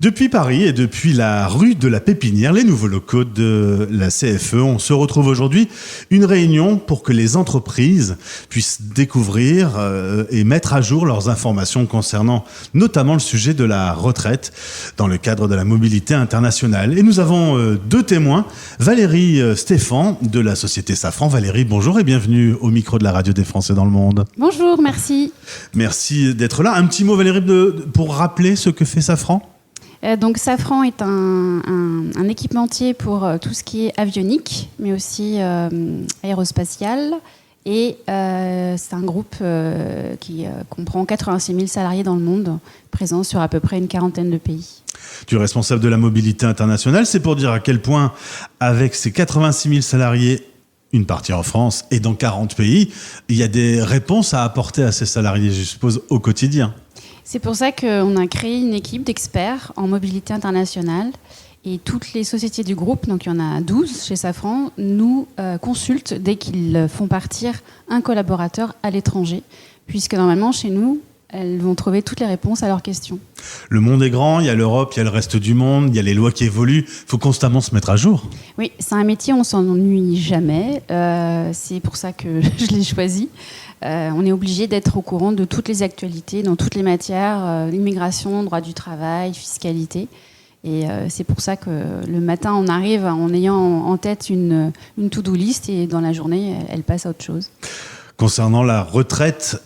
Depuis Paris et depuis la rue de la Pépinière, les nouveaux locaux de la CFE, on se retrouve aujourd'hui une réunion pour que les entreprises puissent découvrir et mettre à jour leurs informations concernant notamment le sujet de la retraite dans le cadre de la mobilité internationale. Et nous avons deux témoins, Valérie Stéphan de la société Safran. Valérie, bonjour et bienvenue au micro de la radio des Français dans le monde. Bonjour, merci. Merci d'être là. Un petit mot Valérie pour rappeler ce que fait Safran ? Donc Safran est un équipementier pour tout ce qui est avionique, mais aussi aérospatial. Et c'est un groupe qui comprend 86 000 salariés dans le monde, présents sur à peu près une quarantaine de pays. Tu es responsable de la mobilité internationale. C'est pour dire à quel point, avec ces 86 000 salariés, une partie en France et dans 40 pays, il y a des réponses à apporter à ces salariés, je suppose, au quotidien. C'est pour ça qu'on a créé une équipe d'experts en mobilité internationale et toutes les sociétés du groupe, donc il y en a 12 chez Safran, nous consultent dès qu'ils font partir un collaborateur à l'étranger, puisque normalement chez nous, elles vont trouver toutes les réponses à leurs questions. Le monde est grand, il y a l'Europe, il y a le reste du monde, il y a les lois qui évoluent, il faut constamment se mettre à jour. Oui, c'est un métier, on s'ennuie jamais, c'est pour ça que je l'ai choisi. On est obligé d'être au courant de toutes les actualités, dans toutes les matières, immigration, droit du travail, fiscalité. Et c'est pour ça que le matin, on arrive en ayant en tête une to-do list et dans la journée, elle passe à autre chose. Concernant la retraite,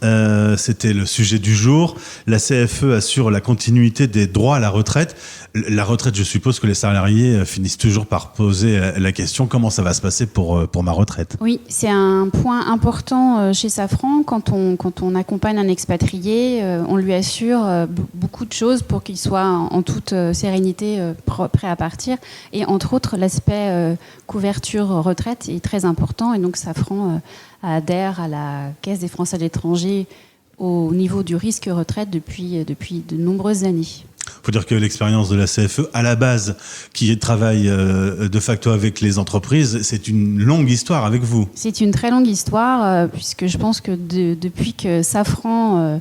c'était le sujet du jour. La CFE assure la continuité des droits à la retraite. La retraite, je suppose que les salariés finissent toujours par poser la question comment ça va se passer pour ma retraite. Oui, c'est un point important chez Safran. Quand on accompagne un expatrié, on lui assure beaucoup de choses pour qu'il soit en toute sérénité prêt à partir. Et entre autres, l'aspect couverture retraite est très important. Et donc Safran adhère à la Caisse des Français à l'étranger au niveau du risque retraite depuis de nombreuses années. Il faut dire que l'expérience de la CFE, à la base, qui travaille de facto avec les entreprises, c'est une longue histoire avec vous. C'est une très longue histoire, puisque je pense que depuis que Safran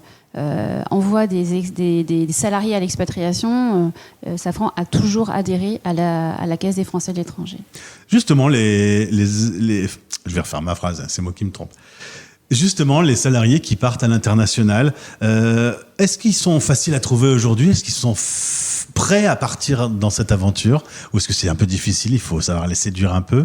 envoie des salariés à l'expatriation, Safran a toujours adhéré à la Caisse des Français de l'étranger. Justement, je vais refaire ma phrase, c'est moi qui me trompe. Justement, les salariés qui partent à l'international, est-ce qu'ils sont faciles à trouver aujourd'hui ? Est-ce qu'ils sont prêts à partir dans cette aventure ? Ou est-ce que c'est un peu difficile ? Il faut savoir les séduire un peu ?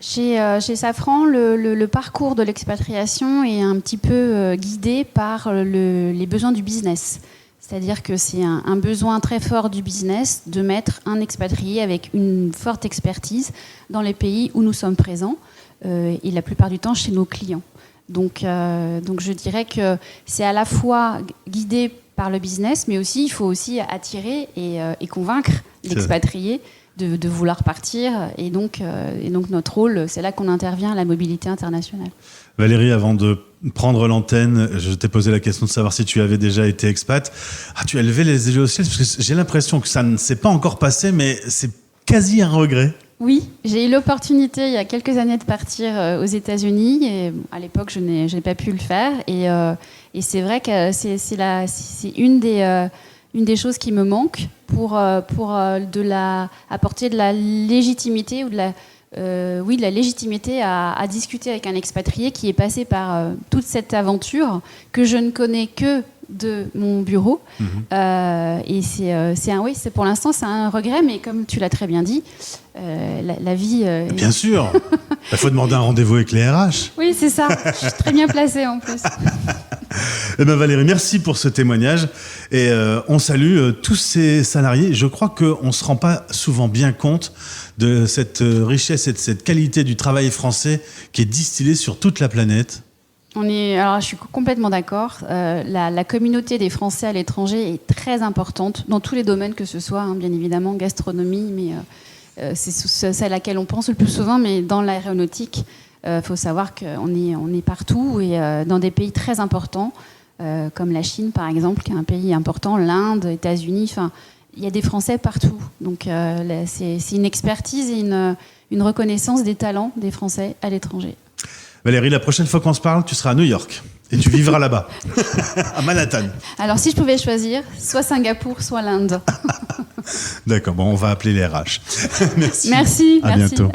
Chez Safran, le parcours de l'expatriation est un petit peu guidé par les besoins du business. C'est-à-dire que c'est un besoin très fort du business de mettre un expatrié avec une forte expertise dans les pays où nous sommes présents et la plupart du temps chez nos clients. Donc je dirais que c'est à la fois guidé par le business, mais aussi il faut aussi attirer et convaincre l'expatrié de vouloir partir. Et donc notre rôle, c'est là qu'on intervient, la mobilité internationale. Valérie, avant de prendre l'antenne, je t'ai posé la question de savoir si tu avais déjà été expat. Tu as levé les yeux au ciel, parce que j'ai l'impression que ça ne s'est pas encore passé, mais c'est quasi un regret. Oui, j'ai eu l'opportunité il y a quelques années de partir aux États-Unis. Et à l'époque, je n'ai pas pu le faire. Et c'est vrai que c'est une des choses qui me manque pour apporter de la légitimité ou de la légitimité à discuter avec un expatrié qui est passé par toute cette aventure que je ne connais que de mon bureau. Et c'est pour l'instant c'est un regret, mais comme tu l'as très bien dit, la vie. Bien sûr. Il faut demander un rendez-vous avec les RH. Oui, c'est ça. Je suis très bien placée en plus. Eh bien Valérie, merci pour ce témoignage. Et on salue tous ces salariés. Je crois qu'on ne se rend pas souvent bien compte de cette richesse et de cette qualité du travail français qui est distillée sur toute la planète. Alors, je suis complètement d'accord. La communauté des Français à l'étranger est très importante dans tous les domaines que ce soit, bien évidemment, gastronomie, mais c'est celle à laquelle on pense le plus souvent, mais dans l'aéronautique, faut savoir qu'on est partout et dans des pays très importants, comme la Chine, par exemple, qui est un pays important, l'Inde, les États-Unis, enfin, il y a des Français partout. Donc, c'est une expertise et une reconnaissance des talents des Français à l'étranger. Valérie, la prochaine fois qu'on se parle, tu seras à New York et tu vivras là-bas, à Manhattan. Alors, si je pouvais choisir, soit Singapour, soit l'Inde. D'accord, bon, on va appeler les RH. Merci. Merci. À bientôt.